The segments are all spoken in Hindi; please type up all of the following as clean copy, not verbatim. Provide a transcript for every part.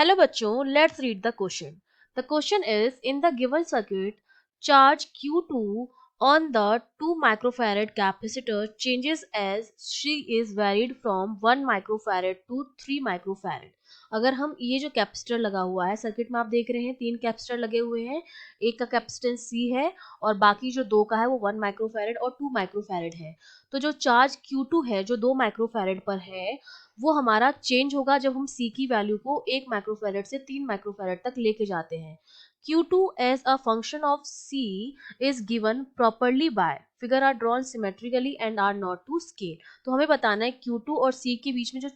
Hello bachcho, let's read the question. The question is, in the given circuit, charge Q2 on the 2 microfarad capacitor changes as C is varied from 1 microfarad to 3 microfarad. अगर हम ये जो कैपेसिटर लगा हुआ है सर्किट में, आप देख रहे हैं 3 कैपेसिटर लगे हुए हैं, एक का कैपेसिटेंस C है और बाकी जो दो का है वो 1 माइक्रोफैरड और 2 माइक्रोफैरड है। तो जो चार्ज Q2 है जो 2 माइक्रोफैरड पर है वो हमारा चेंज होगा जब हम C की वैल्यू को 1 माइक्रोफैरड से 3 माइक्रोफैरड तक लेके जाते हैं। Q2 as a function of C is given properly by figure are drawn symmetrically and are not to scale। तो हमें बताना है Q2 और C के बीच में जो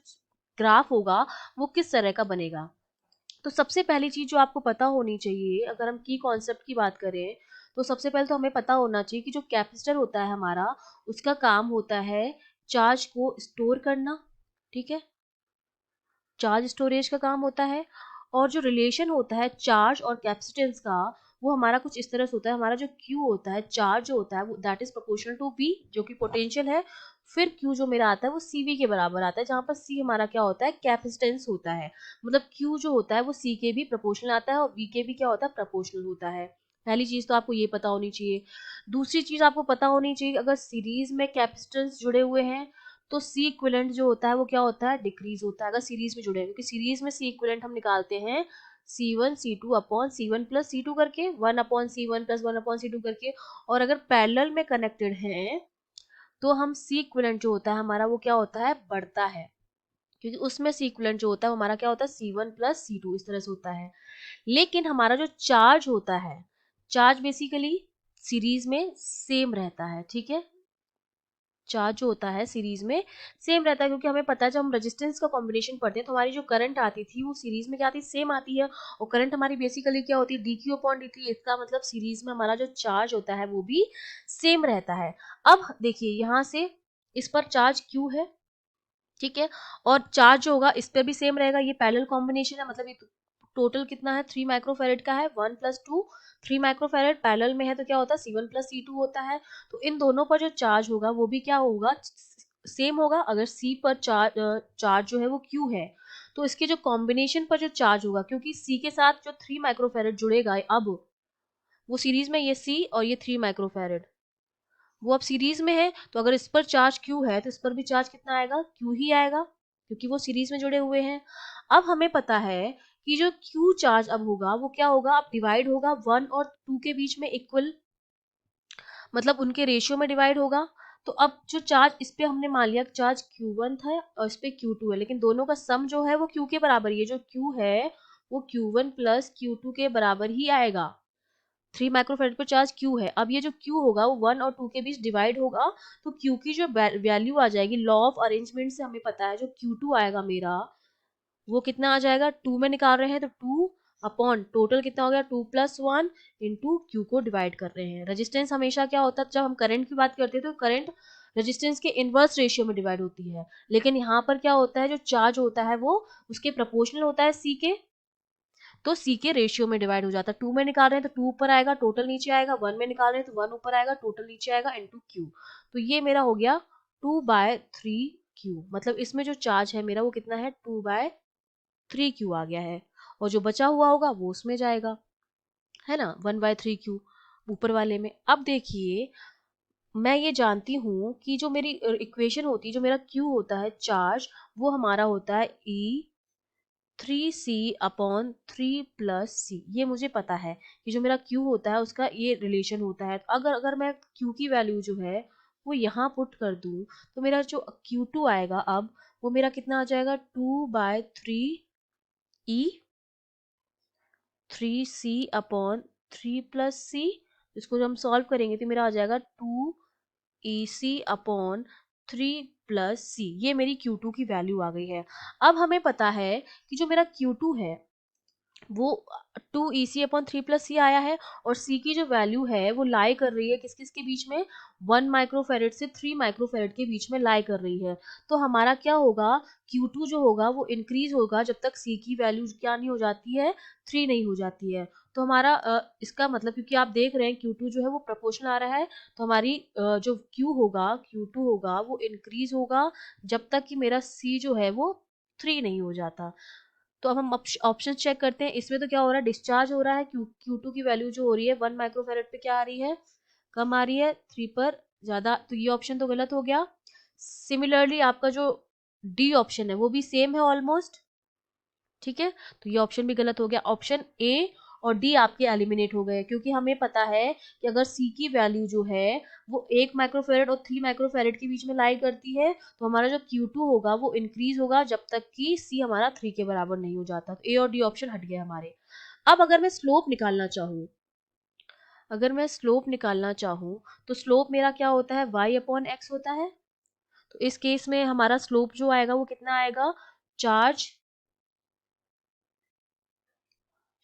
ग्राफ होगा वो किस तरह का बनेगा। तो सबसे पहली चीज जो आपको पता होनी चाहिए, अगर हम की कॉन्सेप्ट की बात करें तो सबसे पहले तो हमें पता होना चाहिए कि जो कैपेसिटर होता है हमारा उसका काम होता है चार्ज को स्टोर करना। ठीक है, चार्ज स्टोरेज का काम होता है। और जो रिलेशन होता है चार्ज और कैपेसिटेंस का वो हमारा कुछ इस तरह से होता है। हमारा जो Q होता है, चार्ज जो होता है वो that is proportional to V जो कि पोटेंशियल है। फिर Q जो मेरा आता है वो CV के बराबर आता है, जहाँ पर C हमारा क्या होता है, कैपेसिटेंस होता है। मतलब Q जो होता है वो C के भी प्रोपोर्शनल आता है और V के भी क्या होता है, प्रोपोर्शनल होता है। पहली चीज तो आपको ये पता होनी चाहिए। दूसरी चीज आपको पता होनी चाहिए, अगर सीरीज में कैपेसिटेंस जुड़े हुए हैं तो सी इक्विवेलेंट जो होता है वो क्या होता है, डिक्रीज होता है अगर सीरीज में जुड़े हैं, क्योंकि सीरीज में सी इक्विवेलेंट हम निकालते हैं C1 C2 upon C1 plus C2 करके, 1 upon C1 plus 1 upon C2 करके। और अगर पैरेलल में कनेक्टेड हैं तो हम सी इक्विवेलेंट जो होता है हमारा वो क्या होता है, बढ़ता है, क्योंकि उसमें सी इक्विवेलेंट जो होता है वो हमारा क्या होता है, C1 प्लस C2 इस तरह से होता है। लेकिन हमारा जो चार्ज होता है, चार्ज बेसिकली सीरीज में सेम रहता है। ठीक है, चार्ज जो होता है सीरीज में सेम रहता है, क्योंकि हमें पता है जब हम रेजिस्टेंस का कॉम्बिनेशन पढ़ते हैं तो हमारी जो करंट आती थी वो सीरीज में क्या आती है, सेम आती है। और करंट हमारी बेसिकली क्या होती है, dq अपॉन dt। इसका मतलब सीरीज में हमारा जो चार्ज होता है वो भी सेम रहता है। अब देखिए यहाँ से इस पर चार्ज q है, ठीक है, और चार्ज जो होगा इस पर भी सेम रहेगा। ये पैरेलल कॉम्बिनेशन है, मतलब ये टोटल कितना है, 3 माइक्रोफैरड का है, 1 प्लस 2 3 माइक्रोफैरड पैरेलल में है तो क्या होता है, C1 प्लस C2 होता है। तो इन दोनों पर जो चार्ज होगा वो भी क्या होगा, सेम होगा। अगर C पर चार्ज जो है वो Q है तो इसके जो कॉम्बिनेशन पर जो चार्ज होगा, क्योंकि C के साथ जो 3 माइक्रोफैरड जुड़ेगा, अब वो सीरीज में ये C और ये 3 माइक्रोफैरड वो अब सीरीज में है, तो अगर इस पर चार्ज Q है तो इस पर भी चार्ज कितना आएगा, Q ही आएगा, क्योंकि वो सीरीज में जुड़े हुए हैं। अब हमें पता है कि जो Q चार्ज अब होगा वो क्या होगा, अब डिवाइड होगा 1 और 2 के बीच में इक्वल, मतलब उनके रेशियो में डिवाइड होगा। तो अब जो चार्ज इस पे हमने मान लिया चार्ज Q1 था और इस पे Q2 है, लेकिन दोनों का सम जो है वो Q के बराबर ही है। जो Q है वो Q1 प्लस Q2 के बराबर ही आएगा। 3 माइक्रोफैरड पर चार्ज Q है, अब ये जो Q होगा वो 1 और 2 के बीच डिवाइड होगा, तो Q की जो वैल्यू आ जाएगी, लॉ ऑफ अरेंजमेंट से हमें पता है जो Q2 आएगा मेरा वो कितना आ जाएगा, 2 में निकाल रहे हैं तो 2 अपॉन टोटल कितना हो गया, 2 प्लस 1 इंटू Q को डिवाइड कर रहे हैं। रेजिस्टेंस हमेशा क्या होता है, जब हम करंट की बात करते हैं तो करंट रेजिस्टेंस के इनवर्स रेशियो में डिवाइड होती है, लेकिन यहाँ पर क्या होता है, जो चार्ज होता है वो उसके प्रोपोर्शनल होता है C के, तो C के रेशियो में डिवाइड हो जाता है। 2 में निकाल रहे हैं तो 2 ऊपर आएगा, टोटल नीचे आएगा, 1 में निकाल रहे हैं तो 1 ऊपर आएगा, टोटल नीचे आएगा इनटू Q। तो ये मेरा हो गया 2/3Q, मतलब इसमें जो चार्ज है मेरा वो कितना है, 2/3Q आ गया है, और जो बचा हुआ होगा वो उसमें जाएगा, है ना, 1/3Q ऊपर वाले में। अब देखिए मैं ये जानती हूँ कि जो मेरी इक्वेशन होती है, जो मेरा Q होता है चार्ज, वो हमारा होता है E3C/3 प्लस C। ये मुझे पता है कि जो मेरा Q होता है उसका ये रिलेशन होता है। तो अगर अगर मैं Q की वैल्यू जो है वो यहाँ पुट कर दूँ तो मेरा जो Q2 आएगा अब वो मेरा कितना आ जाएगा, 2/3 E 3C/3 प्लस C। इसको जब हम सॉल्व करेंगे तो मेरा आ जाएगा 2EC/3 प्लस C। ये मेरी Q2 की वैल्यू आ गई है। अब हमें पता है कि जो मेरा Q2 है वो 2EC/3 प्लस C आया है, और C की जो वैल्यू है वो लाई कर रही है किस किस के बीच में, 1 माइक्रोफेरेड से 3 माइक्रोफेरेड के बीच में लाई कर रही है। तो हमारा क्या होगा, Q2 जो होगा वो इंक्रीज होगा जब तक C की वैल्यू क्या नहीं हो जाती है, 3 नहीं हो जाती है। तो हमारा इसका मतलब, क्योंकि आप देख रहे हैं Q2 जो है वो प्रोपोर्शनल आ रहा है, तो हमारी जो Q होगा, Q2 होगा वो इंक्रीज होगा जब तक कि मेरा C जो है वो 3 नहीं हो जाता। तो अब हम ऑप्शन चेक करते हैं। इसमें तो क्या हो रहा है, डिस्चार्ज हो रहा है। Q2 की वैल्यू जो हो रही है 1 माइक्रोफेरेड पे क्या आ रही है, कम आ रही है, 3 पर ज्यादा। तो ये ऑप्शन तो गलत हो गया। सिमिलरली आपका जो डी ऑप्शन है वो भी सेम है ऑलमोस्ट, ठीक है। तो ये ऑप्शन भी गलत हो गया। ऑप्शन ए और डी आपके एलिमिनेट हो गए, क्योंकि हमें पता है कि अगर सी की वैल्यू जो है वो 1 माइक्रोफेरेड और 3 माइक्रोफेरेड के बीच में लाई करती है, तो हमारा जो Q2 होगा वो इंक्रीज होगा जब तक कि सी हमारा 3 के बराबर नहीं हो जाता। तो ए और डी ऑप्शन हट गए हमारे। अब अगर मैं स्लोप निकालना चाहूँ, अगर मैं स्लोप निकालना चाहूँ तो स्लोप मेरा क्या होता है, y/x होता है। तो इस केस में हमारा स्लोप जो आएगा वो कितना आएगा, चार्ज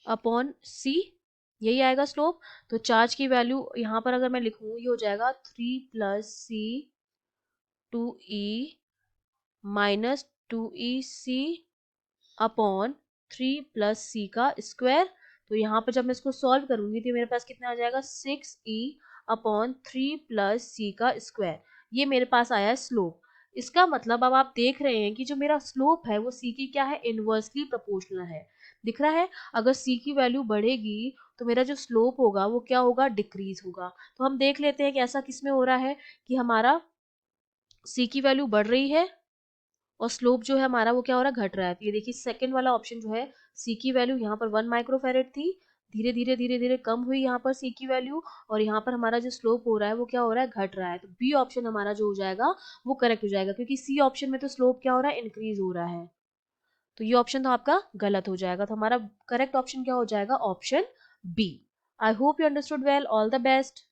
अपॉन सी, यही आएगा स्लोप। तो चार्ज की वैल्यू यहाँ पर अगर मैं लिखूँ, ये हो जाएगा 3 + c/2e अपॉन 3 + c का स्क्वायर। तो यहाँ पर जब मैं इसको सॉल्व करूंगी तो मेरे पास कितना आ जाएगा, 6e/3 + c का स्क्वायर। ये मेरे पास आया है स्लोप। इसका मतलब अब आप देख रहे हैं कि जो मेरा स्लोप है वो सी की क्या है, इनवर्सली प्रोपोर्शनल है। दिख रहा है, अगर सी की वैल्यू बढ़ेगी तो मेरा जो स्लोप होगा वो क्या होगा, डिक्रीज होगा। तो हम देख लेते हैं कि ऐसा किस में हो रहा है कि हमारा सी की वैल्यू बढ़ रही है और स्लोप जो है हमारा वो क्या हो रहा है, घट रहा है। तो ये देखिए सेकंड वाला ऑप्शन जो है, सी की वैल्यू यहाँ पर 1 माइक्रोफेरेड थी, धीरे धीरे धीरे धीरे कम हुई यहाँ पर सी की वैल्यू, और यहाँ पर हमारा जो स्लोप हो रहा है वो क्या हो रहा है, घट रहा है। तो बी ऑप्शन हमारा जो हो जाएगा वो करेक्ट हो जाएगा, क्योंकि सी ऑप्शन में तो स्लोप क्या हो रहा है, इंक्रीज हो रहा है। तो ये ऑप्शन तो आपका गलत हो जाएगा। तो हमारा करेक्ट ऑप्शन क्या हो जाएगा, option B. I hope you understood well. All the best.